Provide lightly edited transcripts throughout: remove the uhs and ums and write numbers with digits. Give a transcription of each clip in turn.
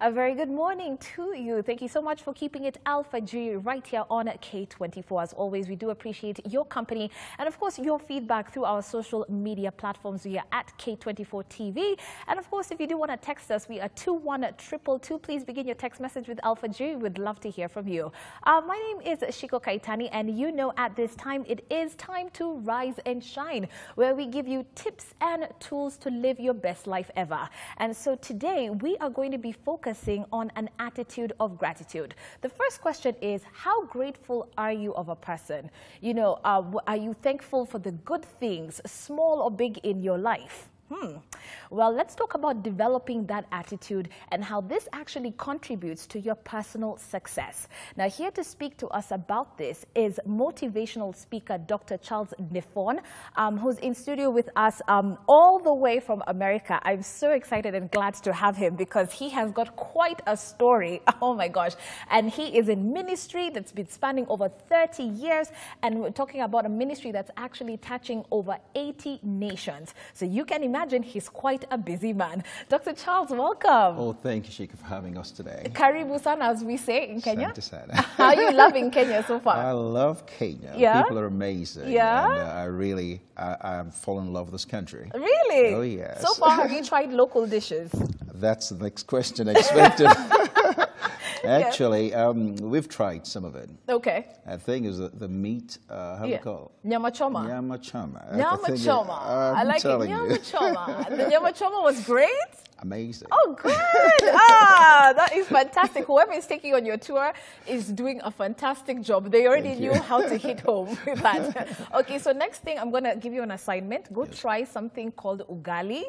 A very good morning to you. Thank you so much for keeping it Alfajiri right here on K24. As always, we do appreciate your company and, of course, your feedback through our social media platforms. We are at K24TV. And, of course, if you do want to text us, we are 21222. Please begin your text message with Alfajiri. We'd love to hear from you. My name is Shiko Kaitani, and you know at this time it is time to rise and shine, where we give you tips and tools to live your best life ever. And so today we are going to be focusing on an attitude of gratitude. The first question is, how grateful are you of a person? You know, are you thankful for the good things, small or big, in your life? Well, let's talk about developing that attitude and how this actually contributes to your personal success. Now, here to speak to us about this is motivational speaker Dr. Charles Ndifon, who's in studio with us all the way from America. I'm so excited and glad to have him because he has got quite a story. Oh my gosh. And he is in ministry that's been spanning over 30 years. And we're talking about a ministry that's actually touching over 80 nations. So you can imagine he's quite a busy man. Dr. Charles, welcome. Oh, thank you, Shika, for having us today. Karibu sana, as we say in Kenya. Asante sana. How are you loving Kenya so far? I love Kenya. Yeah? People are amazing. Yeah? And I'm falling in love with this country. Really? Oh, yes. So far, have you tried local dishes? That's the next question I expected. Actually, we've tried some of it. Okay. I think is the meat, how do you call it? Nyama choma. Nyama choma. Nyama choma. I like it. Nyama choma. The nyama choma was great? Amazing. Oh, good. That is fantastic. Whoever is taking on your tour is doing a fantastic job. They already knew how to hit home with that. Okay, so next thing, I'm going to give you an assignment. Go try something called ugali.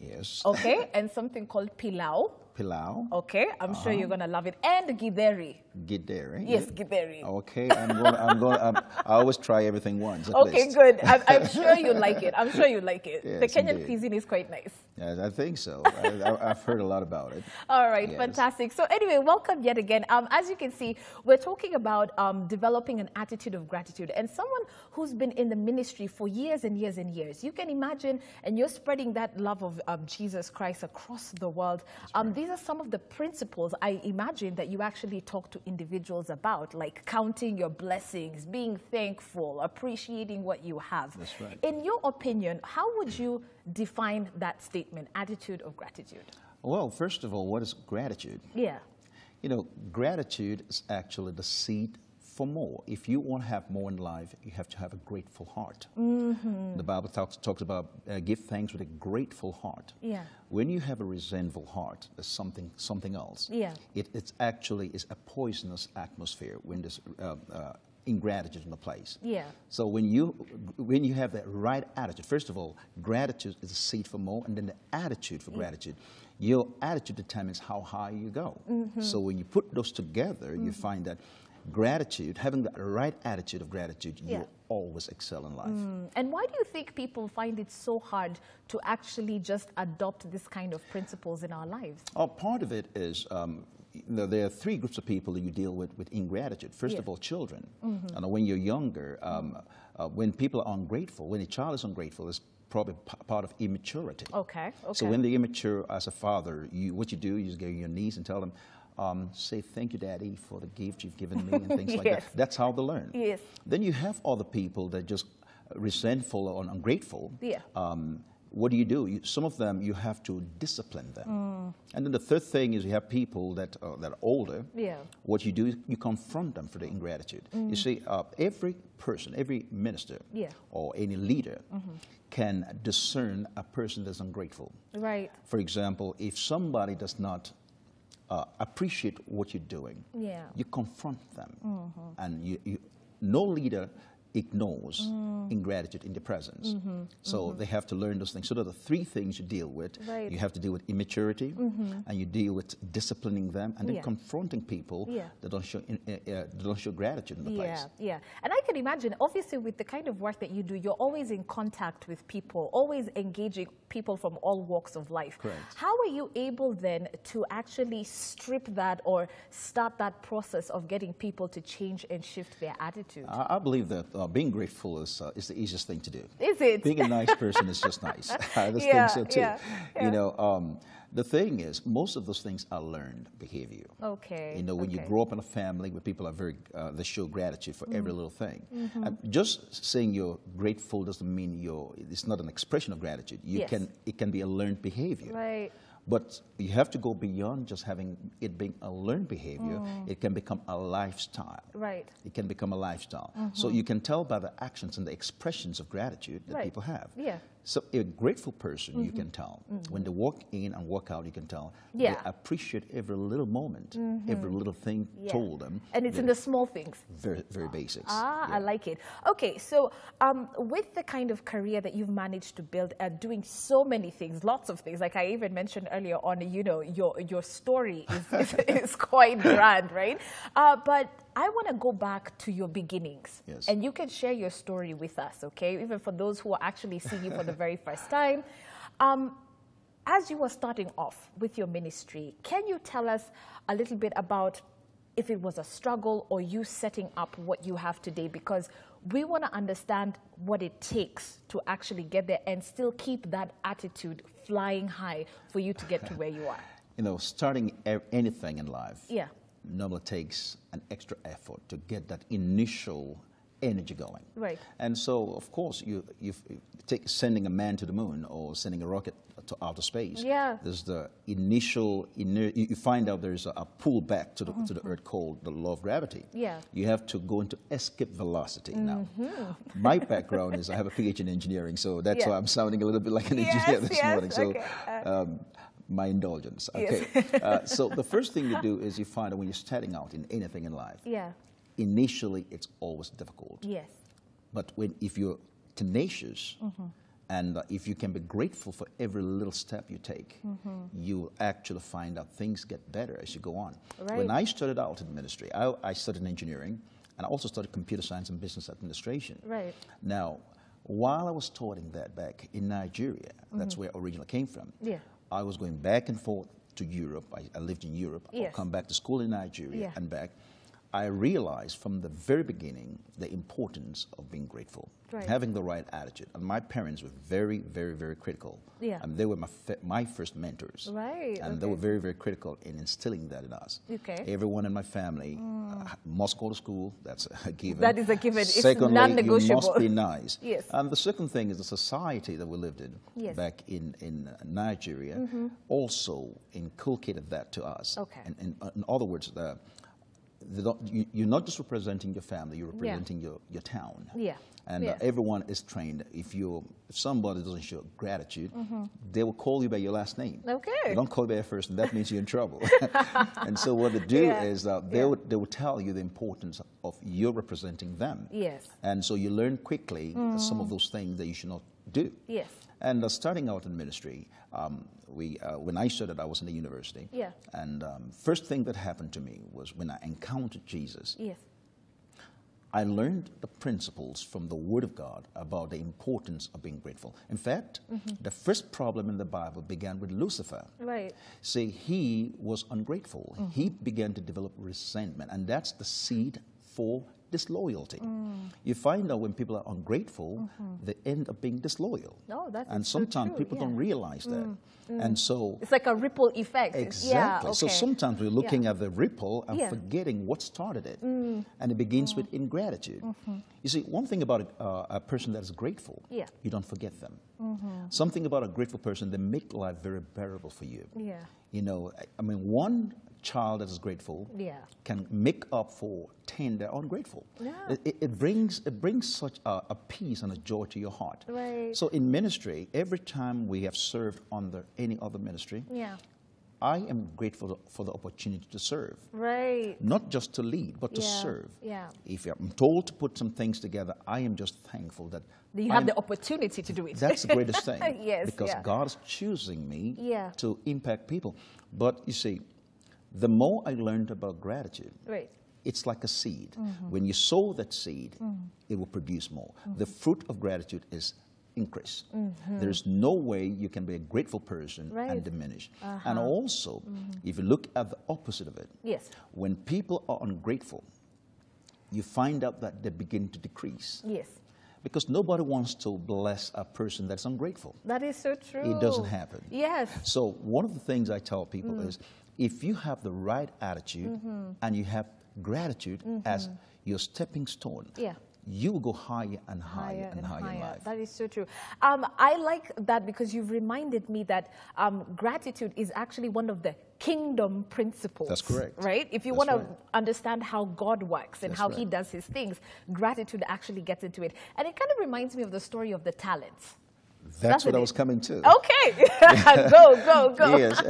Yes. Okay, and something called pilau. Pilau. Okay, I'm sure you're going to love it. And githeri. Githeri. Yes, githeri. Okay, I always try everything once. Okay, good. I'm sure you like it. I'm sure you like it. Yes, the Kenyan indeed. cuisine is quite nice. Yes, I think so. I've heard a lot about it. All right, yes. Fantastic. So anyway, welcome yet again. As you can see, we're talking about developing an attitude of gratitude. And someone who's been in the ministry for years and years and years, you can imagine, and you're spreading that love of Jesus Christ across the world. These are some of the principles I imagine that you actually talk to individuals about, like counting your blessings, being thankful, appreciating what you have. That's right. In your opinion, how would you define that statement, attitude of gratitude? Well, first of all, what is gratitude? Yeah. You know, gratitude is actually the seed for more. If you want to have more in life, you have to have a grateful heart. The Bible talks about give thanks with a grateful heart. Yeah. When you have a resentful heart, there's something else. Yeah. It's actually a poisonous atmosphere when there's ingratitude in the place. Yeah. So when you have that right attitude, first of all, gratitude is a seed for more, and then the attitude for gratitude. Your attitude determines how high you go. So when you put those together, you find that gratitude, having the right attitude of gratitude, you always excel in life. And why do you think people find it so hard to actually just adopt this kind of principles in our lives? Part of it is, there are three groups of people that you deal with ingratitude. First of all, children. And when you're younger, when people are ungrateful, when a child is ungrateful, it's probably part of immaturity. Okay. So when they're immature, as a father, what you do, you just get on your knees and tell them, say, thank you, Daddy, for the gift you've given me, and things like that. That's how they learn. Yes. Then you have other people that are just resentful or ungrateful. Yeah. What do? Some of them, you have to discipline them. And then the third thing is you have people that are older. Yeah. What you do is you confront them for the ingratitude. You see, every person, every minister or any leader can discern a person that's ungrateful. Right. For example, if somebody does not appreciate what you're doing, you confront them. And no leader ignores ingratitude in the presence. So they have to learn those things. So there are three things you deal with. Right. You have to deal with immaturity, and you deal with disciplining them, and then confronting people that don't show gratitude in the place. Yeah. And I can imagine, obviously, with the kind of work that you do, you're always in contact with people, always engaging people from all walks of life. Correct. How are you able then to actually strip that or start that process of getting people to change and shift their attitude? I believe that being grateful is the easiest thing to do. Is it? Being a nice person is just nice. I just think so too. Yeah. You know, The thing is, most of those things are learned behavior. Okay. You know, when you grow up in a family where people are very, they show gratitude for every little thing. And just saying you're grateful doesn't mean it's not an expression of gratitude. It can be a learned behavior. Right. But you have to go beyond just having it being a learned behavior. It can become a lifestyle. Right. It can become a lifestyle. So you can tell by the actions and the expressions of gratitude that people have. Yeah. So a grateful person, you can tell. When they walk in and walk out, you can tell. They appreciate every little moment, every little thing told them. And it's in the small things. Very, very basics. I like it. Okay, so with the kind of career that you've managed to build, doing so many things, lots of things, like I even mentioned earlier on, you know, your story is quite grand, right? But I want to go back to your beginnings. Yes. And you can share your story with us, okay? Even for those who are actually seeing you for the very first time. As you were starting off with your ministry, can you tell us a little bit about if it was a struggle or you setting up what you have today? Because we want to understand what it takes to actually get there and still keep that attitude flying high for you to get to where you are. You know, starting anything in life normally takes an extra effort to get that initial energy going. Right. And so, of course, you take sending a man to the moon or sending a rocket to outer space. Yeah. There's the initial, you find out there's a pull back to the Earth called the law of gravity. Yeah. You have to go into escape velocity. Now, my background is I have a PhD in engineering, so that's why I'm sounding a little bit like an engineer this morning. So. Okay. My indulgence. Okay. Yes. So the first thing you do is you find out when you're starting out in anything in life. Yeah. Initially, it's always difficult. Yes. But if you're tenacious and if you can be grateful for every little step you take, you actually find out things get better as you go on. Right. When I started out in ministry, I studied engineering and I also studied computer science and business administration. Right. Now, while I was studying that back in Nigeria, that's where I originally came from. Yeah. I was going back and forth to Europe. I lived in Europe. Yes. I'll come back to school in Nigeria and back. I realized from the very beginning the importance of being grateful, having the right attitude. And my parents were very, very, very critical. Yeah. And they were my first mentors. Right. And they were very, very critical in instilling that in us. Okay. Everyone in my family must go to school. That's a given. That is a given. Secondly, it's non-negotiable. You must be nice. Yes. And the second thing is the society that we lived in back in Nigeria also inculcated that to us. Okay. And in other words, you're not just representing your family, you're representing your town. Yeah. And everyone is trained. If somebody doesn't show gratitude, they will call you by your last name. Okay. They don't call you by your first name. That means you're in trouble. And so what they do is they will tell you the importance of you representing them. Yes. And so you learn quickly some of those things that you should not do. Yes. And starting out in ministry, when I started, I was in the university. Yeah. And first thing that happened to me was when I encountered Jesus. Yes. I learned the principles from the Word of God about the importance of being grateful. In fact, the first problem in the Bible began with Lucifer. Right. See, he was ungrateful. He began to develop resentment, and that's the seed for disloyalty. You find out when people are ungrateful, they end up being disloyal. No, that's and sometimes people don't realize that. And so it's like a ripple effect. Exactly. Yeah, okay. So sometimes we're looking at the ripple and forgetting what started it. And it begins with ingratitude. You see, one thing about a person that is grateful, you don't forget them. Something about a grateful person, they make life very bearable for you. Yeah. You know, I mean, one child that is grateful can make up for 10 that are ungrateful. Yeah. It brings such a peace and a joy to your heart. Right. So in ministry, every time we have served under any other ministry, I am grateful for the opportunity to serve. Right. Not just to lead, but to serve. Yeah. If I'm told to put some things together, I am just thankful that you have the opportunity to do it. That's the greatest thing. Yes. Because God is choosing me to impact people. But you see, the more I learned about gratitude, it's like a seed. When you sow that seed, it will produce more. The fruit of gratitude is increase. There's no way you can be a grateful person and diminish. And also, if you look at the opposite of it, when people are ungrateful, you find out that they begin to decrease. Yes. Because nobody wants to bless a person that's ungrateful. That is so true. It doesn't happen. Yes. So one of the things I tell people is, if you have the right attitude and you have gratitude as your stepping stone, you will go higher and higher and higher in life. That is so true. I like that because you've reminded me that gratitude is actually one of the kingdom principles. That's correct. Right? If you want to understand how God works and how he does his things, gratitude actually gets into it. And it kind of reminds me of the story of the talents. That's what I was coming to. Okay. Go. Yes.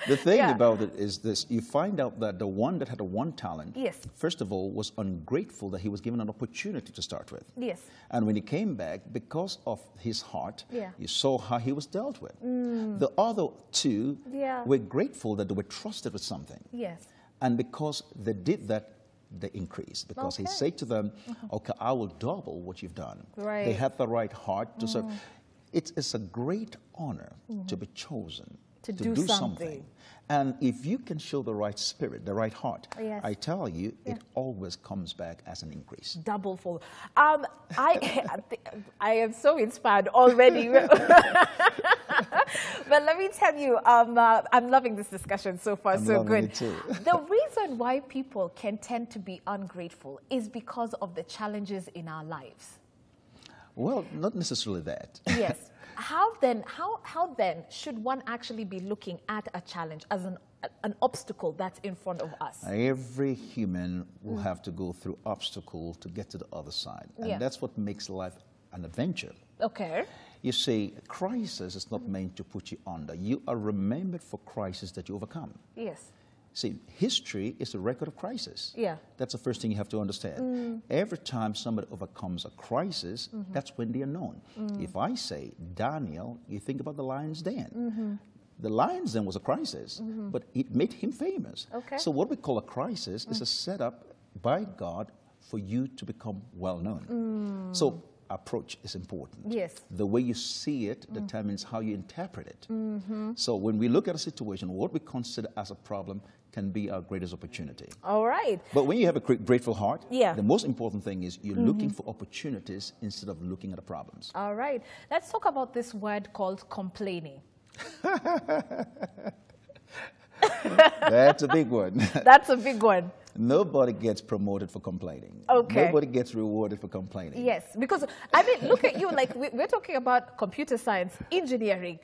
The thing about it is this. You find out that the one that had the one talent, first of all, was ungrateful that he was given an opportunity to start with. Yes. And when he came back, because of his heart, you saw how he was dealt with. The other two were grateful that they were trusted with something. Yes. And because they did that, they increased. Because he said to them, okay, I will double what you've done. Right. They had the right heart to serve. It's a great honor to be chosen to do something. And if you can show the right spirit, the right heart, I tell you, it always comes back as an increase. Double fold. I am so inspired already. But let me tell you, I'm loving this discussion so far. So good. The reason why people can tend to be ungrateful is because of the challenges in our lives. Well, not necessarily that. Yes. How then should one actually be looking at a challenge as an obstacle that's in front of us? Every human will have to go through obstacles to get to the other side. And that's what makes life an adventure. Okay. You see, crisis is not meant to put you under. You are remembered for crisis that you overcome. Yes. See, history is a record of crisis. Yeah. That's the first thing you have to understand. Every time somebody overcomes a crisis, that's when they are known. If I say Daniel, you think about the lion's den. The lion's den was a crisis, but it made him famous. Okay. So what we call a crisis is a setup by God for you to become well known. So approach is important. Yes. The way you see it determines how you interpret it. So when we look at a situation, what we consider as a problem can be our greatest opportunity. All right. But when you have a grateful heart, the most important thing is you're looking for opportunities instead of looking at the problems. All right. Let's talk about this word called complaining. That's a big one. That's a big one. Nobody gets promoted for complaining. Okay. Nobody gets rewarded for complaining. Yes, because, I mean, look at you, like, we're talking about computer science, engineering,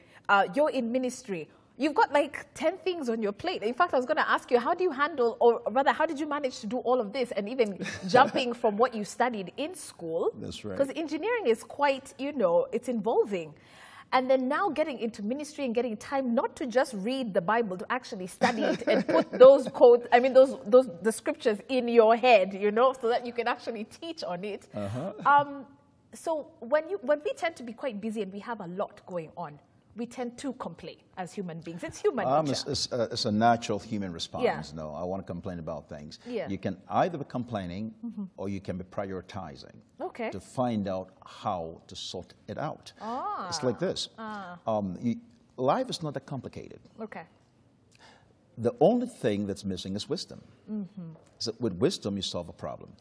you're in ministry. You've got like 10 things on your plate. In fact, I was going to ask you, how do you handle, or rather, how did you manage to do all of this and even jumping from what you studied in school? That's right. Because engineering is quite, you know, it's involving. And then now getting into ministry and getting time not to just read the Bible, to actually study it and put those quotes, I mean, the scriptures in your head, you know, so that you can actually teach on it. So when we tend to be quite busy and we have a lot going on, we tend to complain as human beings. It's human nature. It's a natural human response. No, I want to complain about things. You can either be complaining or you can be prioritizing to find out how to sort it out. It's like this. Life is not that complicated. Okay. The only thing that's missing is wisdom. So with wisdom, you solve a problem.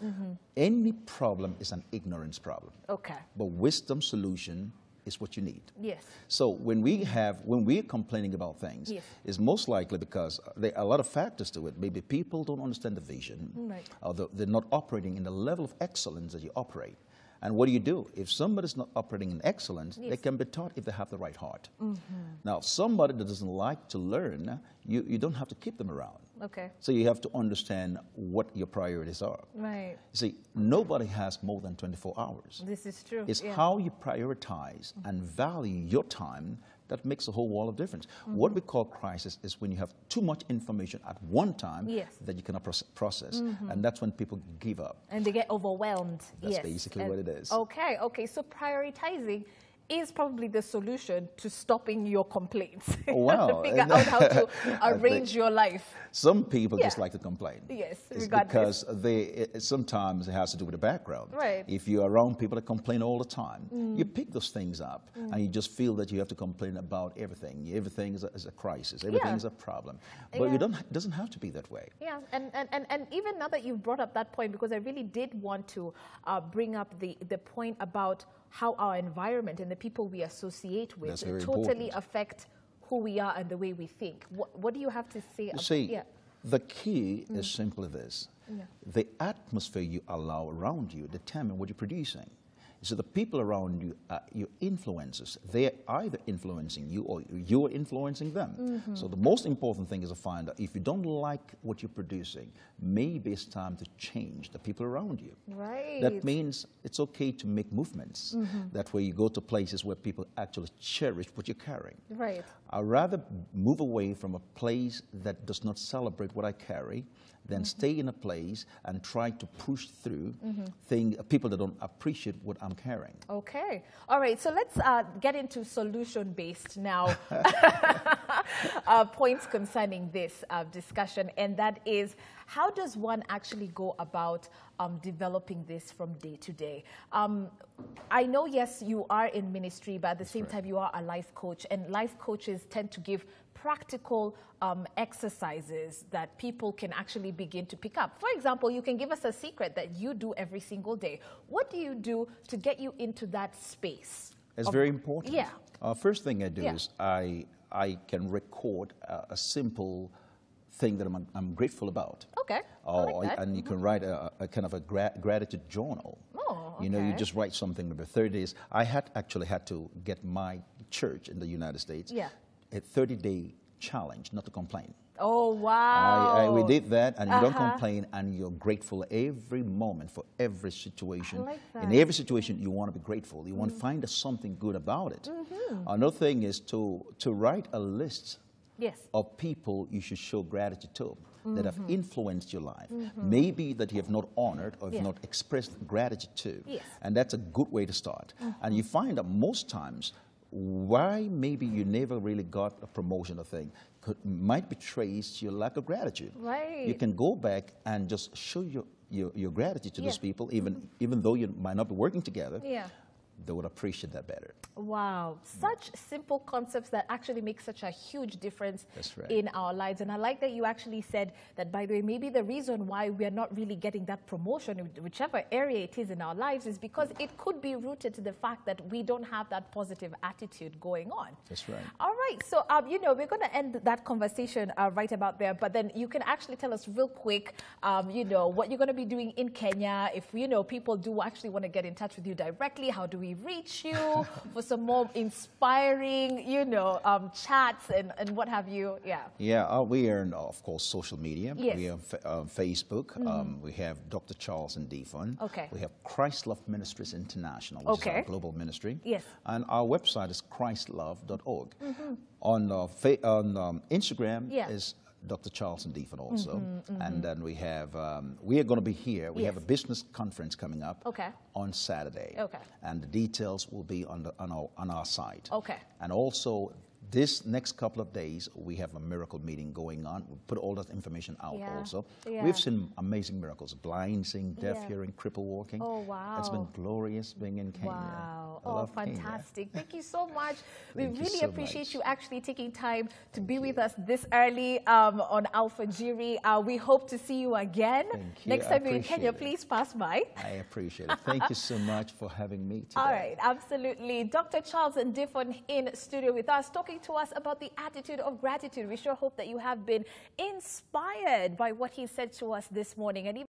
Any problem is an ignorance problem. Okay. But wisdom solution is what you need. Yes. So when we're complaining about things, it's most likely because there are a lot of factors to it. Maybe people don't understand the vision, or they're not operating in the level of excellence that you operate. And what do? If somebody's not operating in excellence, they can be taught if they have the right heart. Now, somebody that doesn't like to learn, you don't have to keep them around. Okay. So you have to understand what your priorities are. Right. See, nobody has more than 24 hours. This is true. It's how you prioritize and value your time that makes a whole world of difference. What we call crisis is when you have too much information at one time that you cannot process. And that's when people give up. And they get overwhelmed. That's basically what it is. Okay, okay. So prioritizing is probably the solution to stopping your complaints. Wow. To figure out how to arrange your life. Some people just like to complain. Yes, it's regardless. because sometimes it has to do with the background. Right. If you're around people that complain all the time, you pick those things up and you just feel that you have to complain about everything. Everything is a crisis. Everything is a problem. But it doesn't have to be that way. Yeah, and even now that you've brought up that point, because I really did want to bring up the point about how our environment and the people we associate with totally affect who we are and the way we think. What do you have to say about that? The key is simply this. The atmosphere you allow around you determine what you're producing. So the people around you are your influences. They're either influencing you or you're influencing them. So the most important thing is to find out if you don't like what you're producing, maybe it's time to change the people around you. Right. That means it's okay to make movements. That way you go to places where people actually cherish what you're carrying. Right. I'd rather move away from a place that does not celebrate what I carry than stay in a place and try to push through people that don't appreciate what I'm carrying. Okay. All right. So let's get into solution-based now points concerning this discussion, and that is, how does one actually go about developing this from day to day? I know, yes, you are in ministry, but at the same time, you are a life coach, and life coaches tend to give practical exercises that people can actually begin to pick up. For example, you can give us a secret that you do every single day. What do you do to get you into that space? It's very important. Yeah. First thing I do is I can record a simple thing that I'm grateful about. Okay. And you can write a kind of a gratitude journal. Oh, okay. You know, you just write something over 30 days. I actually had to get my church in the United States a 30-day challenge not to complain. Oh, wow. We did that, and you don't complain, and you're grateful every moment for every situation. I like that. In every situation, you want to be grateful. You want to find something good about it. Another thing is to write a list of people you should show gratitude to that have influenced your life. Maybe that you have not honored or have not expressed gratitude to. And that's a good way to start. And you find that most times, why maybe you never really got a promotion or thing might be traced to your lack of gratitude. Right. You can go back and just show your gratitude to those people, even though you might not be working together. They would appreciate that better. Wow. Such simple concepts that actually make such a huge difference in our lives. And I like that you actually said that, by the way, maybe the reason why we are not really getting that promotion, whichever area it is in our lives, is because it could be rooted to the fact that we don't have that positive attitude going on. That's right. All right. So, you know, we're going to end that conversation right about there. But then you can actually tell us real quick, you know, what you're going to be doing in Kenya. If, you know, people do actually want to get in touch with you directly, how do we reach you for some more inspiring, you know, chats and what have you? We are in, of course, social media. We have Facebook. We have Dr. Charles Ndifon. We have Christ Love Ministries International, which is our global ministry. And our website is christlove.org. On Instagram is Dr. Charles Ndifon also. And then we have, we are going to be here. We have a business conference coming up on Saturday. And the details will be on our site. And also, this next couple of days, we have a miracle meeting going on. We'll put all that information out also. We've seen amazing miracles. Blind seeing, deaf hearing, cripple walking. Oh, wow. It's been glorious being in Kenya. Wow. Oh, fantastic. Thank you so much. We really appreciate you actually taking time to be with us this early on Alfajiri. We hope to see you again. Next time you're in Kenya, please pass by. I appreciate it. Thank you so much for having me today. All right. Absolutely. Dr. Charles Ndifon in studio with us, talking to us about the attitude of gratitude. We sure hope that you have been inspired by what he said to us this morning. And even